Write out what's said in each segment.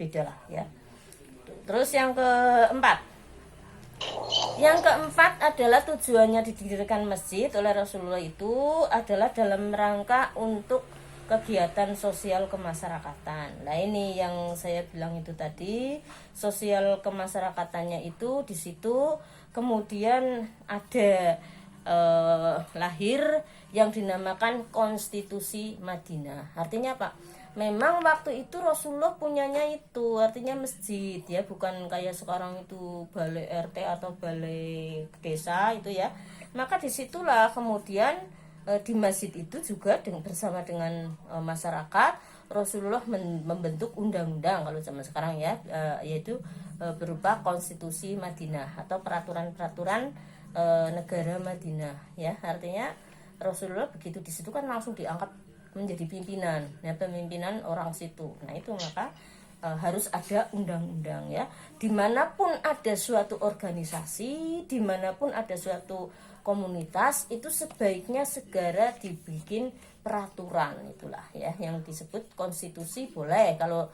berbeda lah ya. Terus yang keempat adalah tujuannya didirikan masjid oleh Rasulullah itu adalah dalam rangka untuk kegiatan sosial kemasyarakatan. Nah ini yang saya bilang itu tadi, sosial kemasyarakatannya itu di situ kemudian ada lahir yang dinamakan Konstitusi Madinah. Artinya apa? Memang waktu itu Rasulullah punyanya itu artinya masjid ya, bukan kayak sekarang itu balai RT atau balai desa itu ya. Maka disitulah kemudian di masjid itu juga bersama dengan masyarakat Rasulullah membentuk undang-undang kalau zaman sekarang ya, yaitu berupa Konstitusi Madinah atau peraturan-peraturan negara Madinah ya. Artinya Rasulullah begitu di situ kan langsung diangkat menjadi pimpinan ya, pemimpinan orang situ. Nah itu maka harus ada undang-undang ya. Dimanapun ada suatu organisasi, dimanapun ada suatu komunitas, itu sebaiknya segera dibikin peraturan, itulah ya yang disebut konstitusi. Boleh kalau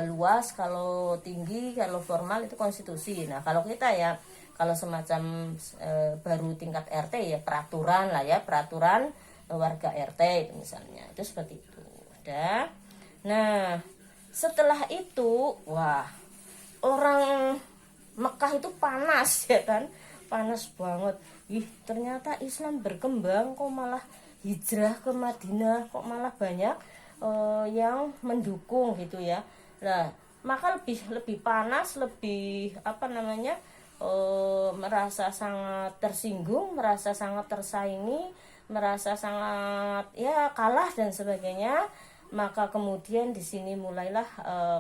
luas, kalau tinggi, kalau formal itu konstitusi. Nah kalau kita ya, kalau semacam baru tingkat RT ya peraturan lah ya, peraturan warga RT itu misalnya, itu seperti itu. Udah. Nah setelah itu wah, orang Mekah itu panas ya kan, panas banget. Ternyata Islam berkembang, kok malah hijrah ke Madinah, kok malah banyak yang mendukung gitu ya. Nah maka lebih panas, lebih merasa sangat tersinggung, merasa sangat tersaingi, merasa sangat ya kalah dan sebagainya. Maka kemudian di sini mulailah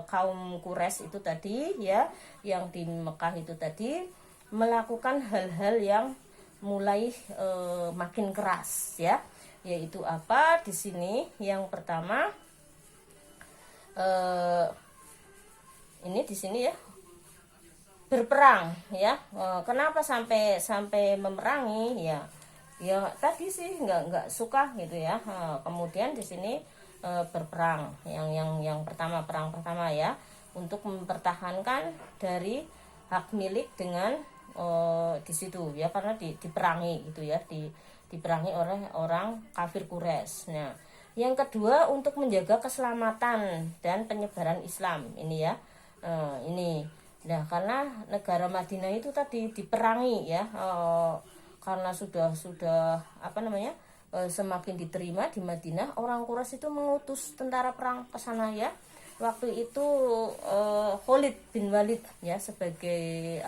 kaum Quraisy itu tadi ya, yang di Mekah itu tadi melakukan hal-hal yang mulai makin keras ya. Yaitu apa di sini? Yang pertama ini di sini ya, berperang ya. Kenapa sampai memerangi ya? Ya tadi sih nggak suka gitu ya. Kemudian di sini berperang yang pertama, perang pertama ya, untuk mempertahankan dari hak milik dengan di situ ya, karena diperangi gitu ya, diperangi oleh orang kafir Quraisy. Nah yang kedua untuk menjaga keselamatan dan penyebaran Islam ini ya. Ini nah karena negara Madinah itu tadi diperangi ya, karena sudah semakin diterima di Madinah, orang Quraisy itu mengutus tentara perang ke sana ya. Waktu itu Khalid bin Walid ya sebagai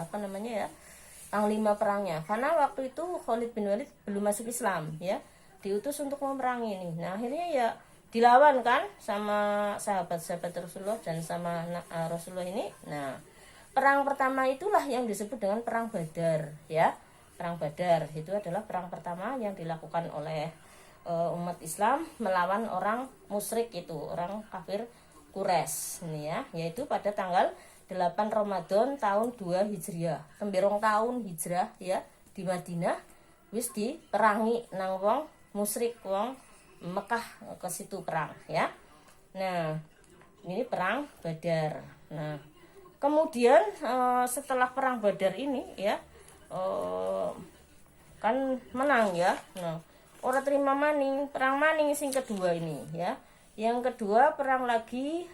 panglima perangnya, karena waktu itu Khalid bin Walid belum masuk Islam ya, diutus untuk memerangi ini. Nah akhirnya ya dilawan kan sama sahabat-sahabat Rasulullah dan sama Rasulullah ini. Nah perang pertama itulah yang disebut dengan perang Badar ya. Perang Badar itu adalah perang pertama yang dilakukan oleh umat Islam melawan orang musyrik itu, orang kafir Quraisy ini ya, yaitu pada tanggal 8 Ramadan tahun 2 Hijriah. Temberong tahun Hijrah ya, di Madinah wis diperangi nang wong musyrik, wong Mekah ke situ perang ya. Nah, ini perang Badar. Nah, kemudian setelah perang Badar ini ya, kan menang ya. Nah, orang terima maning, perang maning sing kedua ini ya. Yang kedua perang lagi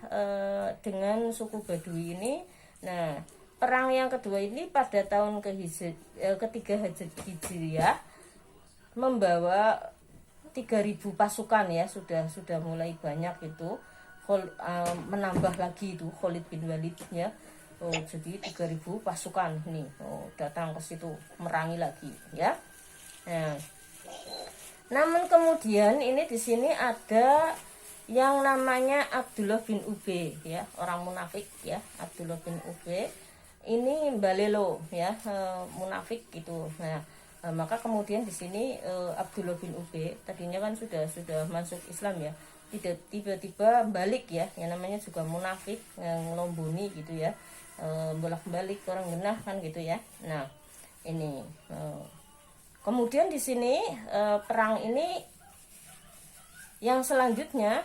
dengan suku Badui ini. Nah, perang yang kedua ini pada tahun ketiga Hijriah membawa 3.000 pasukan ya, sudah mulai banyak itu. Menambah lagi itu Khalid bin Walid ya. Jadi 3.000 pasukan nih datang ke situ merangi lagi ya. Nah, namun kemudian ini di sini ada yang namanya Abdullah bin Ubay ya, orang munafik ya. Abdullah bin Ubay ini balelo ya, munafik gitu. Nah, maka kemudian di sini Abdullah bin Ubay tadinya kan sudah masuk Islam ya, tiba-tiba balik ya, yang namanya juga munafik, yang lomboni gitu ya, bolak-balik orang genah kan gitu ya. Nah ini kemudian di sini perang ini yang selanjutnya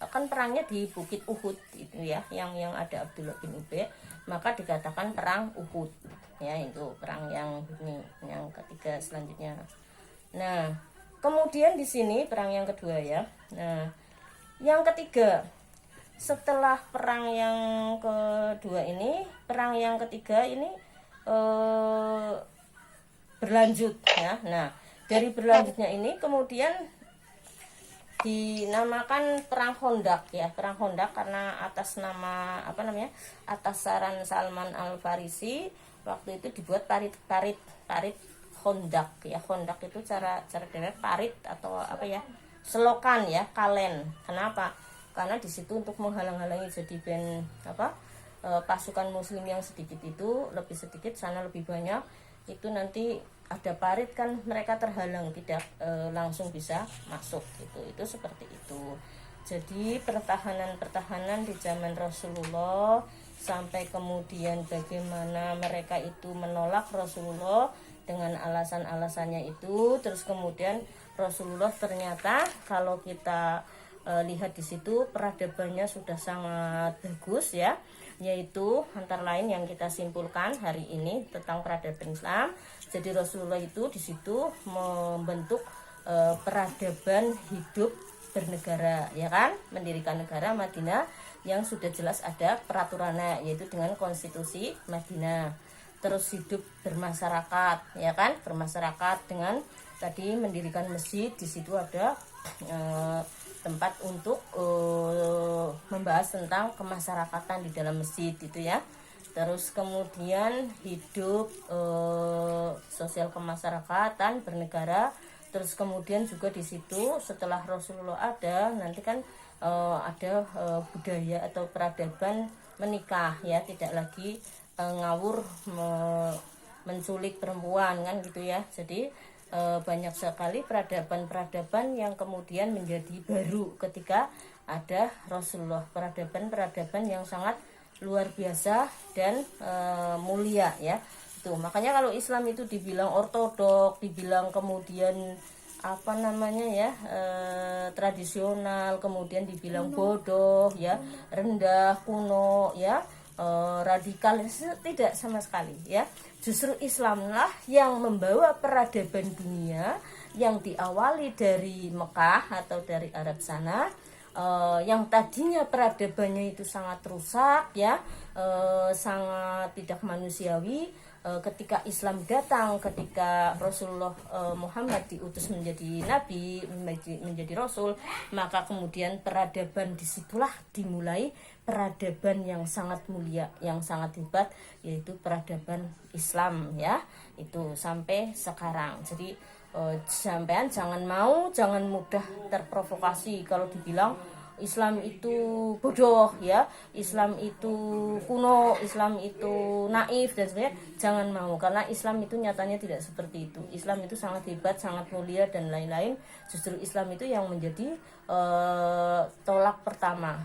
kan perangnya di Bukit Uhud itu ya, yang ada Abdullah bin Ubay, maka dikatakan perang Uhud ya. Itu perang yang ini, yang ketiga selanjutnya. Nah, kemudian di sini perang yang kedua ya. Nah, yang ketiga setelah perang yang kedua ini, perang yang ketiga ini berlanjut ya. Nah, dari berlanjutnya ini kemudian dinamakan perang Khandaq ya, perang Khandaq karena atas nama atas saran Salman Al Farisi waktu itu dibuat parit Khandaq ya. Khandaq itu cara parit atau selokan ya, kalen. Kenapa? Karena di situ untuk menghalang-halangi jadi pasukan muslim yang sedikit itu lebih sedikit, sana lebih banyak, itu nanti ada parit kan, mereka terhalang, tidak langsung bisa masuk gitu. Itu seperti itu. Jadi pertahanan di zaman Rasulullah, sampai kemudian bagaimana mereka itu menolak Rasulullah dengan alasan-alasannya itu. Terus kemudian Rasulullah ternyata kalau kita lihat di situ peradabannya sudah sangat bagus ya, yaitu antara lain yang kita simpulkan hari ini tentang peradaban Islam. Jadi Rasulullah itu di situ membentuk peradaban hidup bernegara ya kan, mendirikan negara Madinah yang sudah jelas ada peraturannya, yaitu dengan konstitusi Madinah. Terus hidup bermasyarakat ya kan, bermasyarakat dengan tadi mendirikan masjid. Di situ ada tempat untuk membahas tentang kemasyarakatan di dalam masjid itu ya. Terus kemudian hidup sosial kemasyarakatan bernegara. Terus kemudian juga di situ setelah Rasulullah ada, nanti kan ada budaya atau peradaban menikah ya, tidak lagi ngawur menculik perempuan kan gitu ya. Jadi banyak sekali peradaban yang kemudian menjadi baru ketika ada Rasulullah, peradaban yang sangat luar biasa dan mulia ya. Itu makanya kalau Islam itu dibilang ortodok, dibilang kemudian tradisional, kemudian dibilang bodoh ya, rendah, kuno ya, radikal, tidak sama sekali ya. Justru Islamlah yang membawa peradaban dunia yang diawali dari Mekah atau dari Arab sana, yang tadinya peradabannya itu sangat rusak ya, sangat tidak manusiawi. Ketika Islam datang, ketika Rasulullah Muhammad diutus menjadi nabi, menjadi rasul, maka kemudian peradaban disitulah dimulai, peradaban yang sangat mulia, yang sangat hebat, yaitu peradaban Islam ya. Itu sampai sekarang. Jadi sampean jangan mudah terprovokasi kalau dibilang Islam itu bodoh ya, Islam itu kuno, Islam itu naif dan sebagainya. Jangan mau, karena Islam itu nyatanya tidak seperti itu. Islam itu sangat hebat, sangat mulia dan lain-lain. Justru Islam itu yang menjadi tolak pertama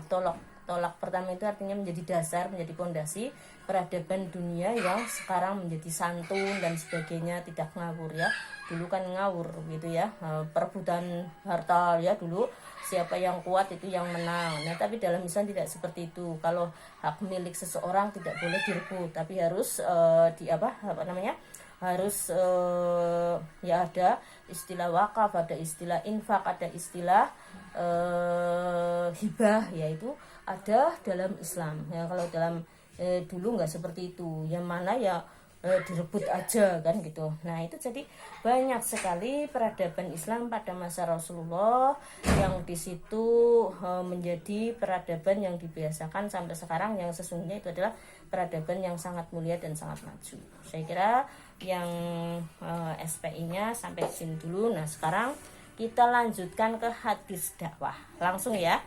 itu artinya menjadi dasar, menjadi pondasi peradaban dunia yang sekarang menjadi santun dan sebagainya, tidak ngawur ya. Dulu kan ngawur gitu ya, perebutan harta ya, dulu siapa yang kuat itu yang menang. Nah, tapi dalam Islam tidak seperti itu. Kalau hak milik seseorang tidak boleh direbut, tapi harus harus ya ada istilah wakaf, ada istilah infak, ada istilah hibah, yaitu ada dalam Islam ya. Kalau dalam dulu nggak seperti itu, yang mana ya direbut aja kan gitu. Nah itu jadi banyak sekali peradaban Islam pada masa Rasulullah yang di situ menjadi peradaban yang dibiasakan sampai sekarang, yang sesungguhnya itu adalah peradaban yang sangat mulia dan sangat maju. Saya kira yang SPI-nya sampai sini dulu. Nah sekarang kita lanjutkan ke hadis dakwah langsung ya.